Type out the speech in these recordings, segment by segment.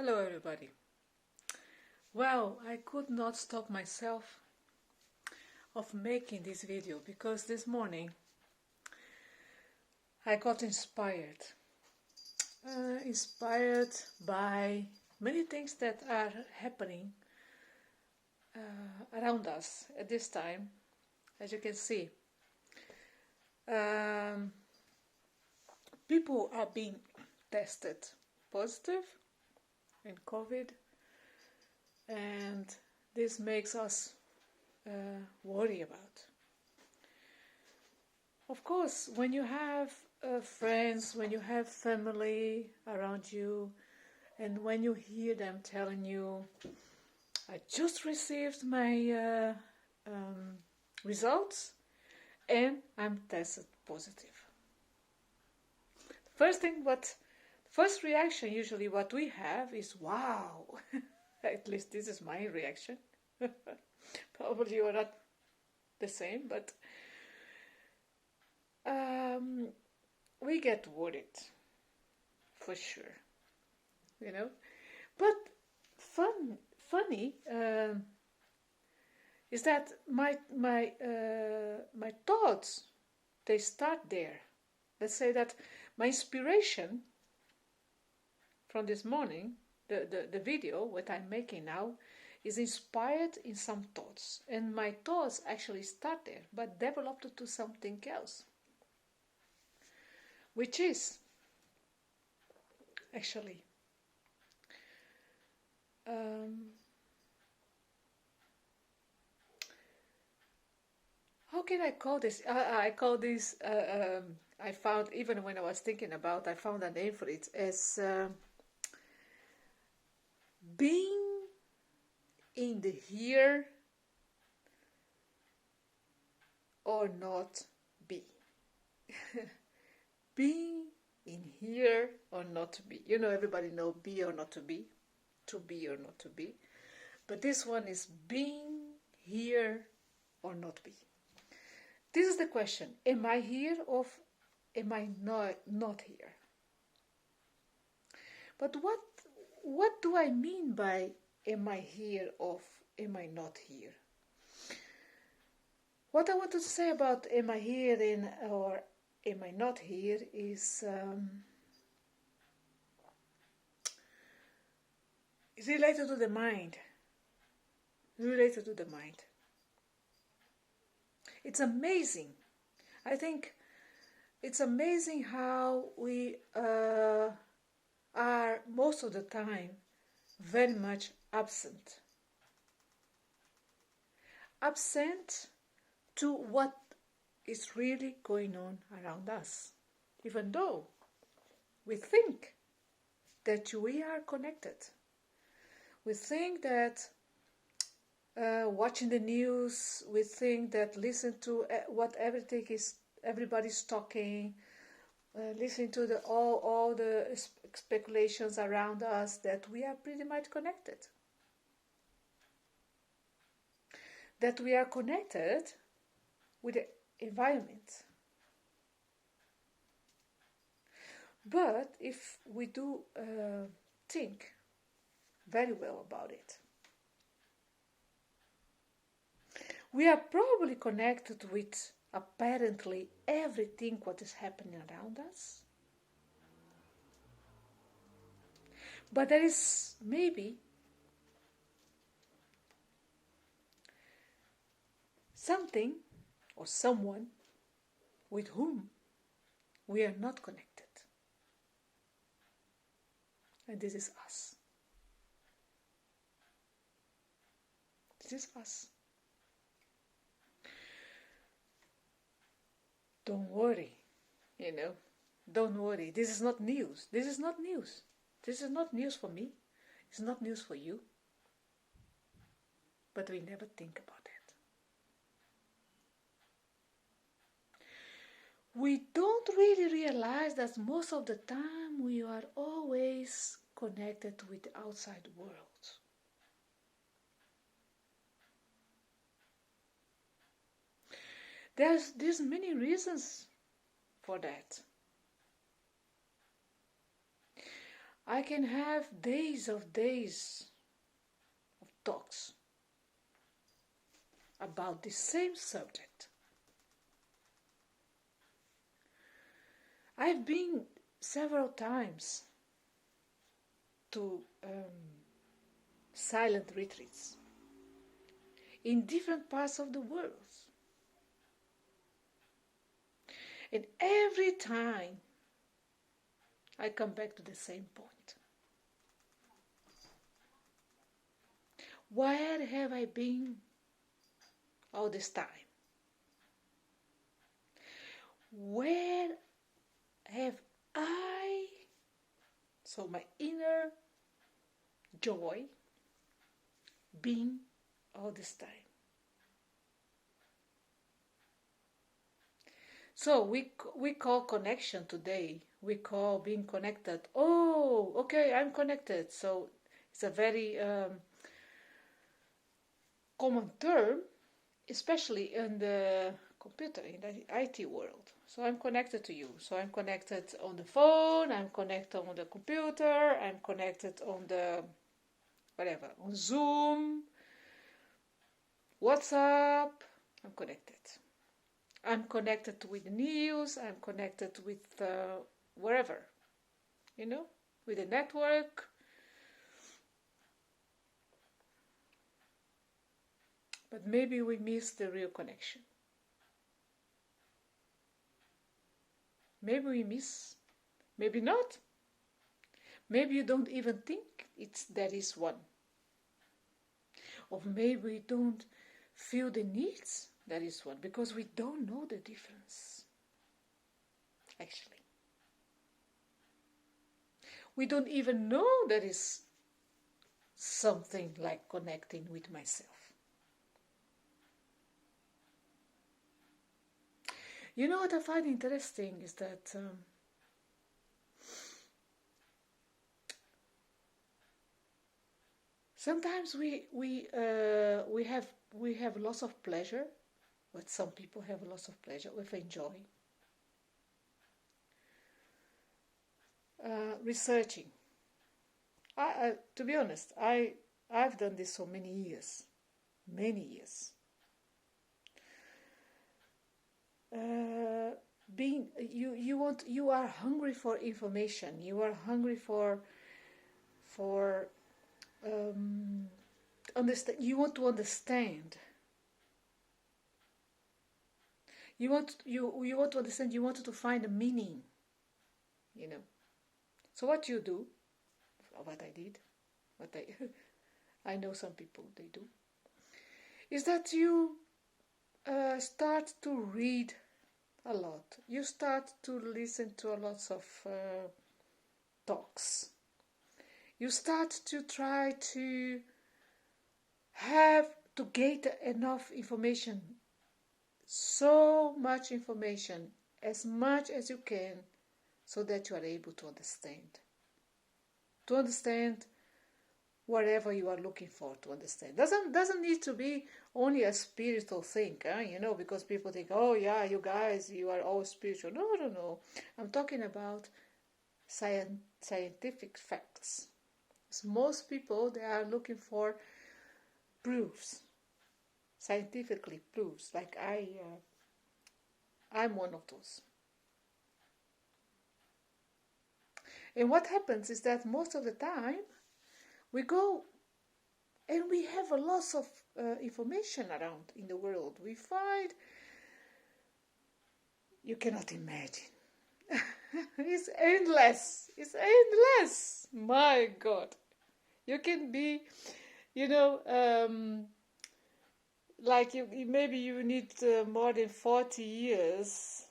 Hello everybody. Well, I could not stop myself of making this video because this morning I got inspired. Inspired by many things that are happening around us at this time, as you can see. People are being tested positive in COVID, and this makes us worry about. Of course, when you have friends, when you have family around you, and when you hear them telling you, I just received my results and I'm tested positive. First reaction usually what we have is wow. At least this is my reaction. Probably you are not the same, but we get worried for sure, you know. But funny is that my thoughts, they start there. Let's say that my inspiration from this morning, the video what I'm making now, is inspired in some thoughts, and my thoughts actually start there, but developed to something else, which is actually how can I call this? I call this. I found, even when I was thinking about, I found a name for it as being in the here or not be. Being in here or not to be. You know, everybody know be or not to be or not to be. But this one is being here or not be. This is the question. Am I here or am I not here? But what do I mean by am I here or am I not here? What I want to say about am I here in or am I not here is related to the mind. Related to the mind. It's amazing. I think it's amazing how we are most of the time very much absent. Absent to what is really going on around us. Even though we think that we are connected. We think that watching the news, we think that listen to what everybody's talking, listening to all the speculations around us, that we are pretty much connected. That we are connected with the environment. But if we do think very well about it, we are probably connected with apparently everything what is happening around us. But there is maybe something or someone with whom we are not connected. And this is us. This is us. Don't worry, don't worry. This is not news. This is not news. This is not news for me. It's not news for you. But we never think about it. We don't really realize that most of the time we are always connected with the outside world. There's many reasons for that. I can have days of talks about the same subject. I've been several times to silent retreats in different parts of the world. And every time I come back to the same point. Where have I been all this time? Where have I, so my inner joy, been all this time? So we call connection today, we call being connected. Oh, okay, I'm connected. So it's a very common term, especially in the computer, in the IT world. So I'm connected to you. So I'm connected on the phone, I'm connected on the computer, I'm connected on the whatever, on Zoom, WhatsApp, I'm connected. I'm connected with the news, I'm connected with wherever, with the network. But maybe we miss the real connection. Maybe we miss, maybe not. Maybe you don't even think there is one. Or maybe we don't feel the needs there is one, because we don't know the difference. Actually. We don't even know there is something like connecting with myself. You know what I find interesting is that sometimes we have lots of pleasure, but some people have lots of pleasure with enjoy. Researching. To be honest, I've done this for many years. You are hungry for information. You are hungry for understand. You want to understand. You want to understand. You want to find a meaning. So what you do, what I did, I know some people they do, is that you start to read a lot. You start to listen to lots of talks. You start to try to get enough information, so much information, as much as you can, so that you are able to understand. To understand whatever you are looking for to understand. Doesn't need to be only a spiritual thing, because people think, oh yeah, you guys, you are all spiritual. No. I'm talking about scientific facts. So most people, they are looking for proofs, scientifically proofs, like I'm one of those. And what happens is that most of the time we go and we have a lot of information around in the world. We find, you cannot imagine. It's endless. My God. You can be, like maybe you need more than 40 years,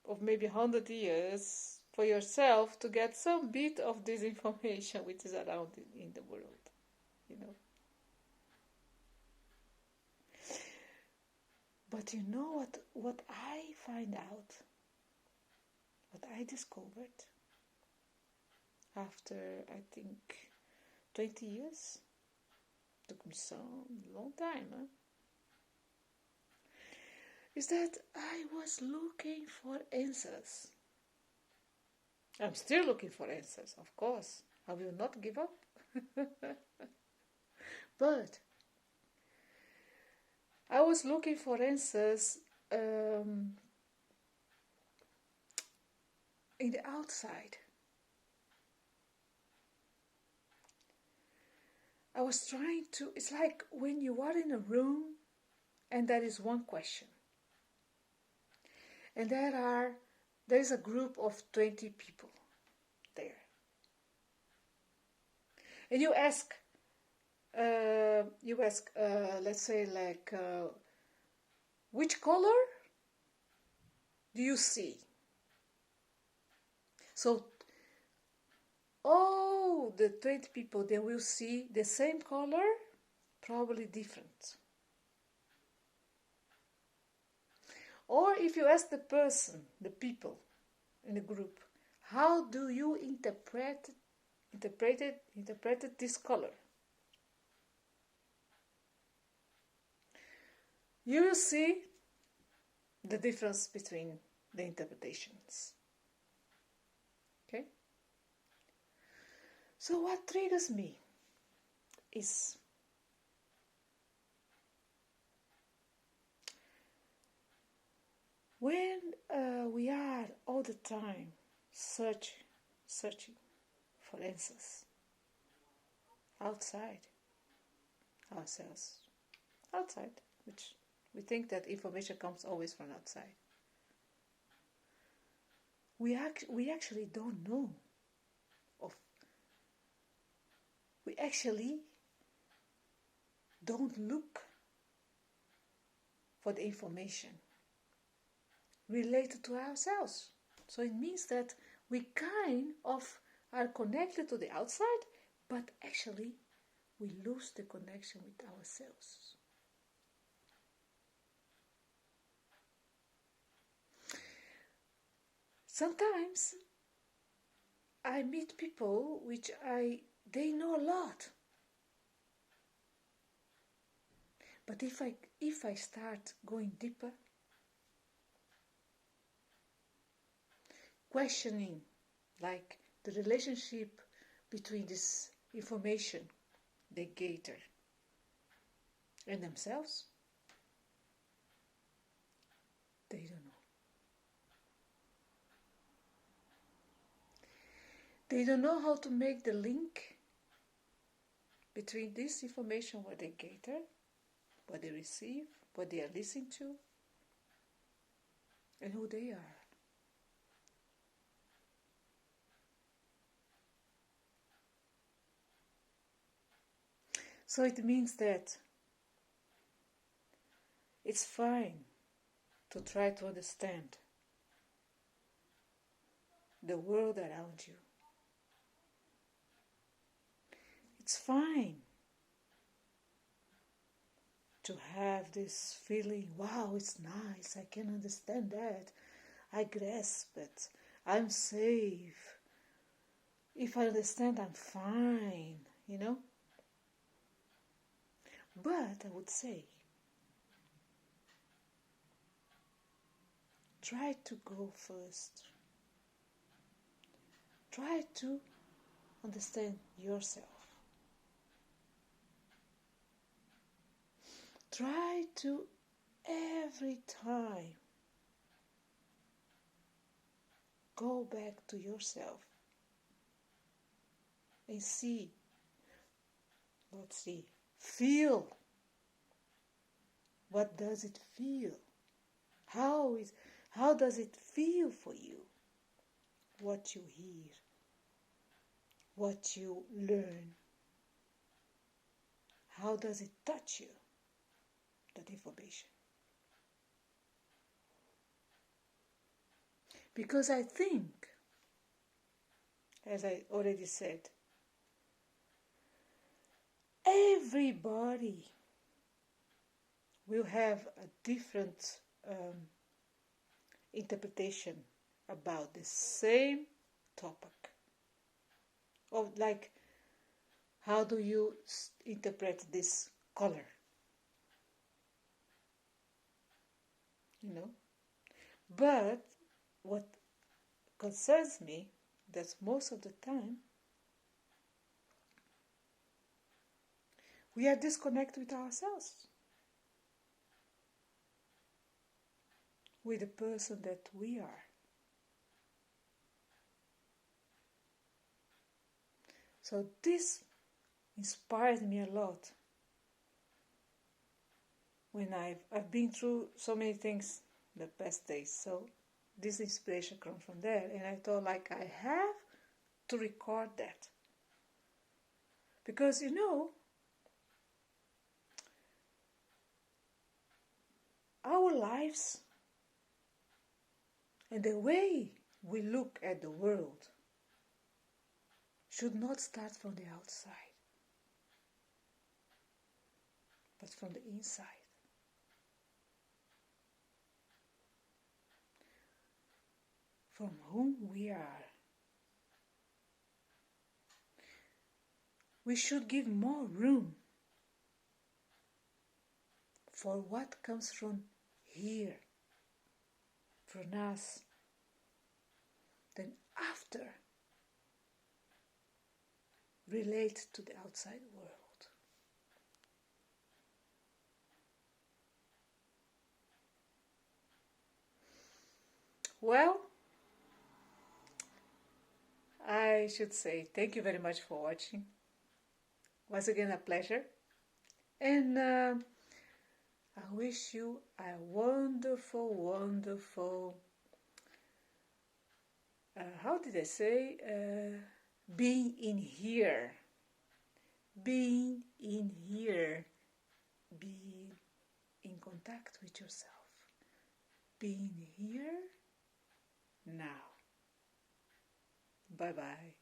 or maybe 100 years for yourself to get some bit of this information which is around in the world, But you know what I find out, what I discovered after, I think, 20 years, took me some long time, is that I was looking for answers. I'm still looking for answers, of course. I will not give up. But I was looking for answers in the outside. I was trying to, it's like when you are in a room and there is one question. And there is a group of 20 people there. And you ask, let's say, like, which color do you see? So all the 20 people, they will see the same color, probably different. Or if you ask the person, the people in the group, how do you interpret this color? You will see the difference between the interpretations. Okay? So what triggers me is when we are all the time searching for answers outside ourselves, which we think that information comes always from outside. We actually don't know we actually don't look for the information related to ourselves. So it means that we kind of are connected to the outside, but actually we lose the connection with ourselves. Sometimes I meet people which they know a lot. But if I start going deeper, questioning like the relationship between this information they gather and themselves, they don't know. They don't know how to make the link between this information, what they gather, what they receive, what they are listening to, and who they are. So it means that it's fine to try to understand the world around you. It's fine to have this feeling, wow, it's nice, I can understand that, I grasp it, I'm safe. If I understand, I'm fine, you know? But I would say, try to go first. Try to understand yourself. Try to every time go back to yourself and feel. What does it feel? How does it feel for you? What you hear, what you learn, how does it touch you, that information? Because I think, as I already said, everybody will have a different interpretation about the same topic. Of like, how do you interpret this color? You know? But what concerns me that most of the time we are disconnected with ourselves, with the person that we are. So this inspired me a lot when I've been through so many things the past days. So this inspiration comes from there, and I thought like I have to record that, because our lives and the way we look at the world should not start from the outside, but from the inside. From whom we are. We should give more room for what comes from here, from us, then after relate to the outside world. Well, I should say thank you very much for watching. Once again, a pleasure. And I wish you a wonderful, wonderful, how did I say? Being in here. Being in here. Be in contact with yourself. Being here now. Bye-bye.